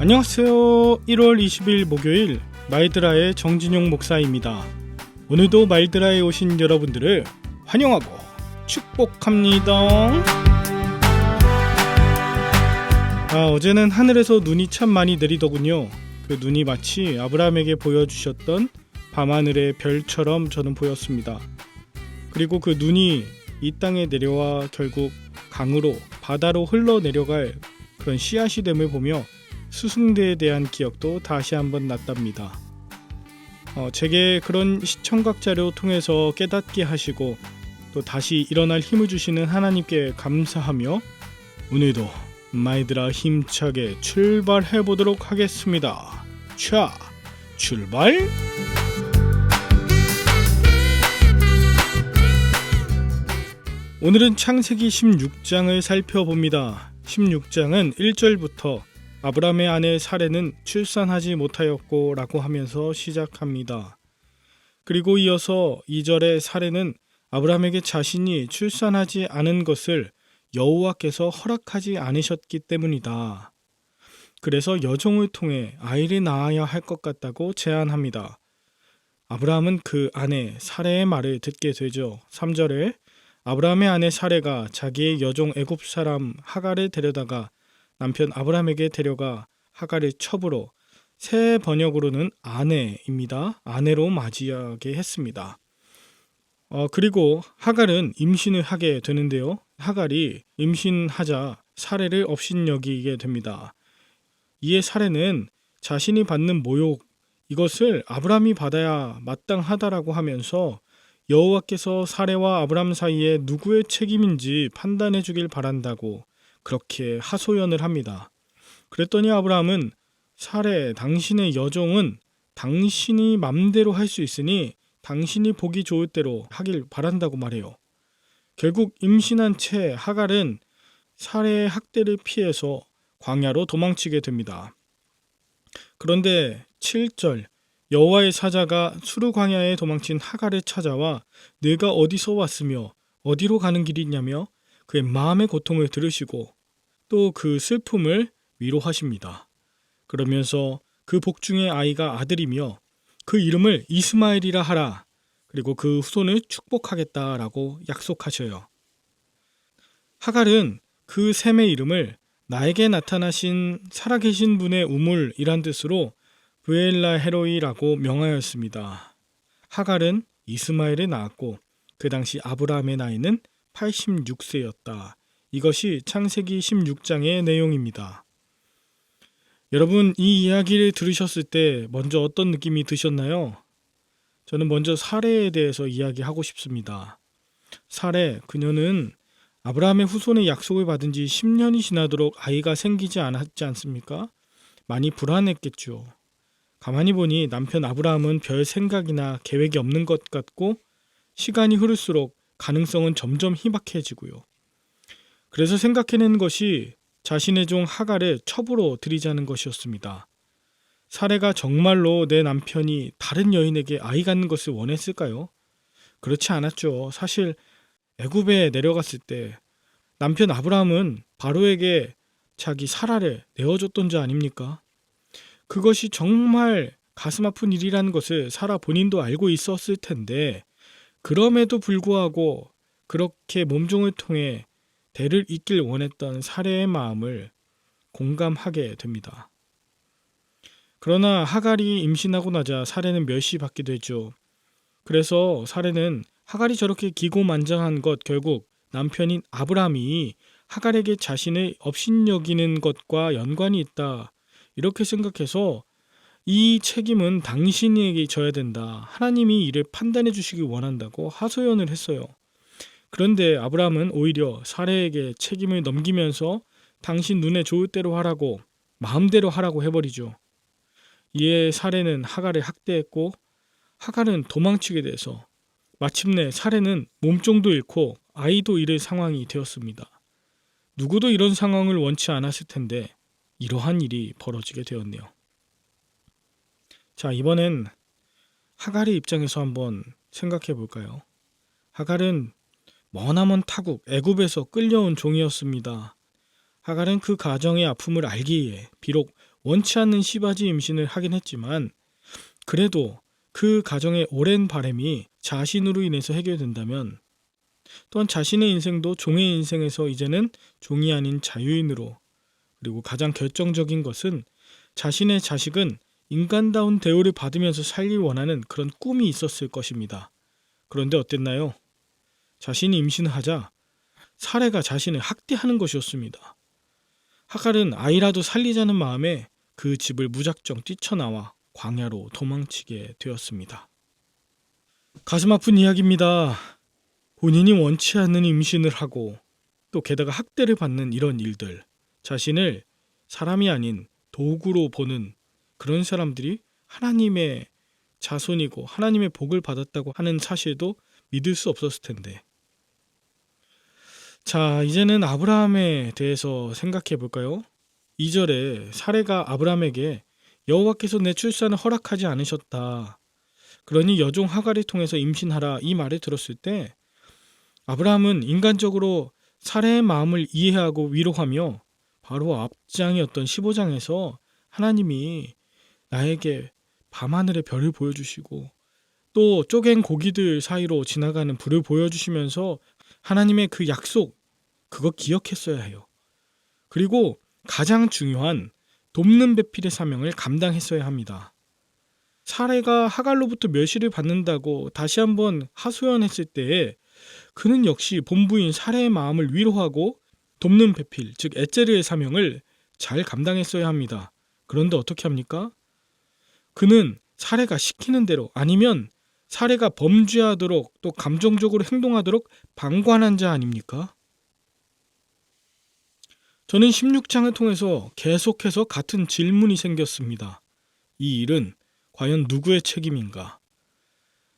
안녕하세요. 1월 20일 목요일 말드라의 정진용 목사입니다. 오늘도 말드라에 오신 여러분들을 환영하고 축복합니다. 어제는 하늘에서 눈이 참 많이 내리더군요. 그 눈이 마치 아브라함에게 보여주셨던 밤하늘의 별처럼 저는 보였습니다. 그리고 그 눈이 이 땅에 내려와 결국 강으로 바다로 흘러내려갈 그런 씨앗이 됨을 보며 수승대에 대한 기억도 다시 한번 났답니다. 제게 그런 시청각 자료 통해서 깨닫게 하시고 또 다시 일어날 힘을 주시는 하나님께 감사하며 오늘도 말드라 힘차게 출발해 보도록 하겠습니다. 자, 출발! 오늘은 창세기 16장을 살펴봅니다. 16장은 1절부터 아브라함의 아내 사레는 출산하지 못하였고 라고 하면서 시작합니다. 그리고 이어서 2절에 사레는 아브라함에게 자신이 출산하지 않은 것을 여호와께서 허락하지 않으셨기 때문이다. 그래서 여종을 통해 아이를 낳아야 할 것 같다고 제안합니다. 아브라함은 그 아내 사레의 말을 듣게 되죠. 3절에 아브라함의 아내 사레가 자기의 여종 애굽 사람 하갈을 데려다가 남편 아브라함에게 데려가 하갈을 첩으로 새 번역으로는 아내입니다. 아내로 맞이하게 했습니다. 그리고 하갈은 임신을 하게 되는데요. 하갈이 임신하자 사레를 업신여기게 됩니다. 이에 사레는 자신이 받는 모욕 이것을 아브라함이 받아야 마땅하다라고 하면서 여호와께서 사레와 아브라함 사이에 누구의 책임인지 판단해 주길 바란다고 그렇게 하소연을 합니다. 그랬더니 아브라함은 사레 당신의 여종은 당신이 맘대로 할 수 있으니 당신이 보기 좋을 대로 하길 바란다고 말해요. 결국 임신한 채 하갈은 사레의 학대를 피해서 광야로 도망치게 됩니다. 그런데 7절 여호와의 사자가 수르 광야에 도망친 하갈을 찾아와 네가 어디서 왔으며 어디로 가는 길이냐며 그의 마음의 고통을 들으시고 또 그 슬픔을 위로하십니다. 그러면서 그 복중의 아이가 아들이며 그 이름을 이스마엘이라 하라. 그리고 그 후손을 축복하겠다라고 약속하셔요. 하갈은 그 셈의 이름을 나에게 나타나신 살아계신 분의 우물이란 뜻으로 브엘라 헤로이라고 명하였습니다. 하갈은 이스마엘을 낳았고 그 당시 아브라함의 나이는 86세였다. 이것이 창세기 16장의 내용입니다. 여러분, 이 이야기를 들으셨을 때 먼저 어떤 느낌이 드셨나요? 저는 먼저 사레에 대해서 이야기하고 싶습니다. 사레, 그녀는 아브라함의 후손의 약속을 받은 지 10년이 지나도록 아이가 생기지 않았지 않습니까? 많이 불안했겠죠. 가만히 보니 남편 아브라함은 별 생각이나 계획이 없는 것 같고 시간이 흐를수록 가능성은 점점 희박해지고요. 그래서 생각해낸 것이 자신의 종 하갈을 첩으로 들이자는 것이었습니다. 사레가 정말로 내 남편이 다른 여인에게 아이 갖는 것을 원했을까요? 그렇지 않았죠. 사실 애굽에 내려갔을 때 남편 아브라함은 바로에게 자기 사라를 내어줬던 자 아닙니까? 그것이 정말 가슴 아픈 일이라는 것을 사라 본인도 알고 있었을 텐데 그럼에도 불구하고 그렇게 몸종을 통해 대를 잇길 원했던 사레의 마음을 공감하게 됩니다. 그러나 하갈이 임신하고 나자 사레는 멸시받게 되죠. 그래서 사레는 하갈이 저렇게 기고만장한 것 결국 남편인 아브라함이 하갈에게 자신을 업신여기는 것과 연관이 있다. 이렇게 생각해서 이 책임은 당신에게 져야 된다. 하나님이 이를 판단해 주시기 원한다고 하소연을 했어요. 그런데 아브라함은 오히려 사레에게 책임을 넘기면서 당신 눈에 좋을 대로 하라고 마음대로 하라고 해버리죠. 이에 사레는 하갈을 학대했고 하갈은 도망치게 돼서 마침내 사레는 몸종도 잃고 아이도 잃을 상황이 되었습니다. 누구도 이런 상황을 원치 않았을 텐데 이러한 일이 벌어지게 되었네요. 자, 이번엔 하갈의 입장에서 한번 생각해 볼까요? 하갈은 머나먼 타국 애굽에서 끌려온 종이었습니다. 하갈은 그 가정의 아픔을 알기에 비록 원치 않는 시바지 임신을 하긴 했지만 그래도 그 가정의 오랜 바람이 자신으로 인해서 해결된다면 또한 자신의 인생도 종의 인생에서 이제는 종이 아닌 자유인으로, 그리고 가장 결정적인 것은 자신의 자식은 인간다운 대우를 받으면서 살길 원하는 그런 꿈이 있었을 것입니다. 그런데 어땠나요? 자신이 임신을 하자 사레가 자신을 학대하는 것이었습니다. 하갈은 아이라도 살리자는 마음에 그 집을 무작정 뛰쳐나와 광야로 도망치게 되었습니다. 가슴 아픈 이야기입니다. 본인이 원치 않는 임신을 하고 또 게다가 학대를 받는 이런 일들, 자신을 사람이 아닌 도구로 보는 그런 사람들이 하나님의 자손이고 하나님의 복을 받았다고 하는 사실도 믿을 수 없었을 텐데. 자, 이제는 아브라함에 대해서 생각해 볼까요? 2절에 사레가 아브라함에게 여호와께서 내 출산을 허락하지 않으셨다, 그러니 여종 하갈을 통해서 임신하라, 이 말을 들었을 때 아브라함은 인간적으로 사레의 마음을 이해하고 위로하며 바로 앞장이었던 15장에서 하나님이 나에게 밤하늘의 별을 보여주시고 또 쪼갠 고기들 사이로 지나가는 불을 보여주시면서 하나님의 그 약속, 그거 기억했어야 해요. 그리고 가장 중요한 돕는 배필의 사명을 감당했어야 합니다. 사레가 하갈로부터 멸시를 받는다고 다시 한번 하소연했을 때에 그는 역시 본부인 사레의 마음을 위로하고 돕는 배필, 즉 에제르의 사명을 잘 감당했어야 합니다. 그런데 어떻게 합니까? 그는 사레가 시키는 대로, 아니면 사레가 범죄하도록 또 감정적으로 행동하도록 방관한 자 아닙니까? 저는 16장을 통해서 계속해서 같은 질문이 생겼습니다. 이 일은 과연 누구의 책임인가?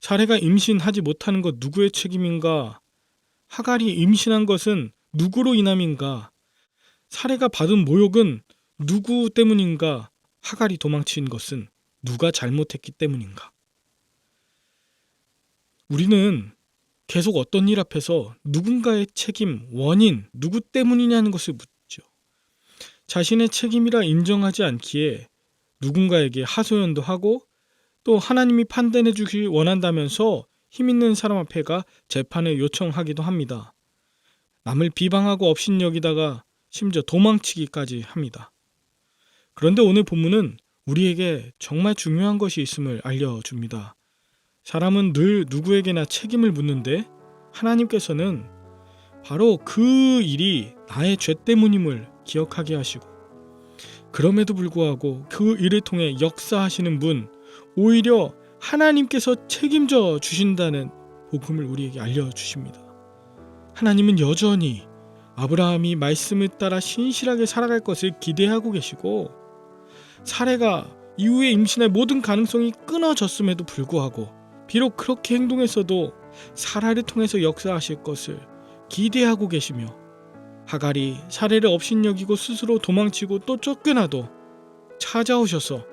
사레가 임신하지 못하는 것 누구의 책임인가? 하갈이 임신한 것은 누구로 인함인가? 사레가 받은 모욕은 누구 때문인가? 하갈이 도망친 것은 누가 잘못했기 때문인가? 우리는 계속 어떤 일 앞에서 누군가의 책임, 원인, 누구 때문이냐는 것을 묻죠. 자신의 책임이라 인정하지 않기에 누군가에게 하소연도 하고 또 하나님이 판단해 주길 원한다면서 힘있는 사람 앞에가 재판을 요청하기도 합니다. 남을 비방하고 업신여기다가 심지어 도망치기까지 합니다. 그런데 오늘 본문은 우리에게 정말 중요한 것이 있음을 알려줍니다. 사람은 늘 누구에게나 책임을 묻는데 하나님께서는 바로 그 일이 나의 죄 때문임을 기억하게 하시고, 그럼에도 불구하고 그 일을 통해 역사하시는 분, 오히려 하나님께서 책임져 주신다는 복음을 우리에게 알려주십니다. 하나님은 여전히 아브라함이 말씀을 따라 신실하게 살아갈 것을 기대하고 계시고, 사레가 이후에 임신할 모든 가능성이 끊어졌음에도 불구하고 비록 그렇게 행동했어도 사라를 통해서 역사하실 것을 기대하고 계시며, 하갈이 사레를 업신여기고 스스로 도망치고 또 쫓겨나도 찾아오셔서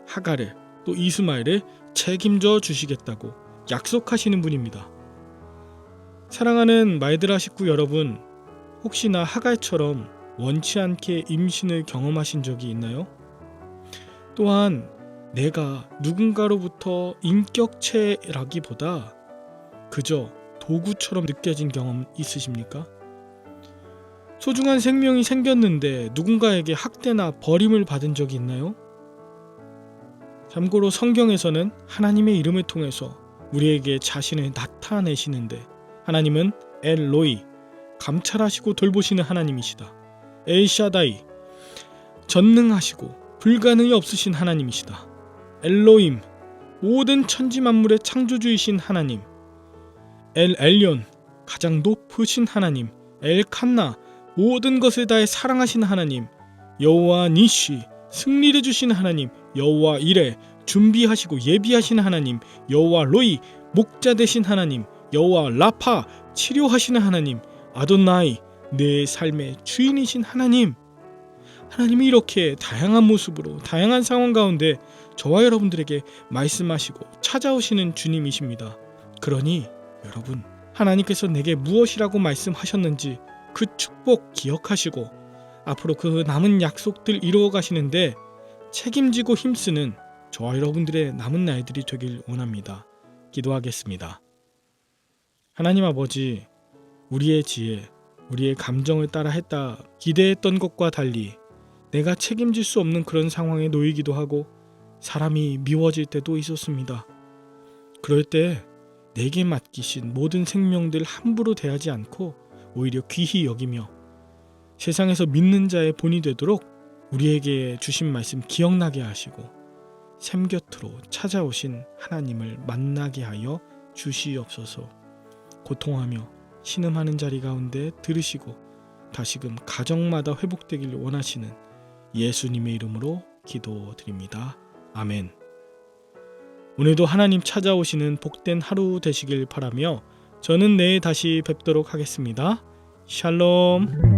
하갈을 또 이스마엘을 책임져 주시겠다고 약속하시는 분입니다. 사랑하는 말드라 식구 여러분, 혹시나 하갈처럼 원치 않게 임신을 경험하신 적이 있나요? 또한 내가 누군가로부터 인격체라기보다 그저 도구처럼 느껴진 경험 있으십니까? 소중한 생명이 생겼는데 누군가에게 학대나 버림을 받은 적이 있나요? 참고로 성경에서는 하나님의 이름을 통해서 우리에게 자신을 나타내시는데, 하나님은 엘로이, 감찰하시고 돌보시는 하나님이시다. 엘샤다이, 전능하시고 불가능이 없으신 하나님이시다. 엘로임, 모든 천지 만물의 창조주이신 하나님. 엘 엘yon, 가장 높으신 하나님. 엘칸나, 모든 것을 다해 사랑하신 하나님. 여호와 니시, 승리를 주신 하나님. 여호와 이레, 준비하시고 예비하신 하나님. 여호와 로이, 목자 되신 하나님. 여호와 라파, 치료하시는 하나님. 아도나이, 내 삶의 주인이신 하나님. 하나님이 이렇게 다양한 모습으로 다양한 상황 가운데 저와 여러분들에게 말씀하시고 찾아오시는 주님이십니다. 그러니 여러분, 하나님께서 내게 무엇이라고 말씀하셨는지 그 축복 기억하시고 앞으로 그 남은 약속들 이루어 가시는데 책임지고 힘쓰는 저와 여러분들의 남은 날들이 되길 원합니다. 기도하겠습니다. 하나님 아버지, 우리의 지혜, 우리의 감정을 따라 했다 기대했던 것과 달리 내가 책임질 수 없는 그런 상황에 놓이기도 하고 사람이 미워질 때도 있었습니다. 그럴 때 내게 맡기신 모든 생명들 함부로 대하지 않고 오히려 귀히 여기며 세상에서 믿는 자의 본이 되도록 우리에게 주신 말씀 기억나게 하시고 샘 곁으로 찾아오신 하나님을 만나게 하여 주시옵소서. 고통하며 신음하는 자리 가운데 들으시고 다시금 가정마다 회복되길 원하시는 예수님의 이름으로 기도드립니다. 아멘. 오늘도 하나님 찾아오시는 복된 하루 되시길 바라며 저는 내일 다시 뵙도록 하겠습니다. 샬롬.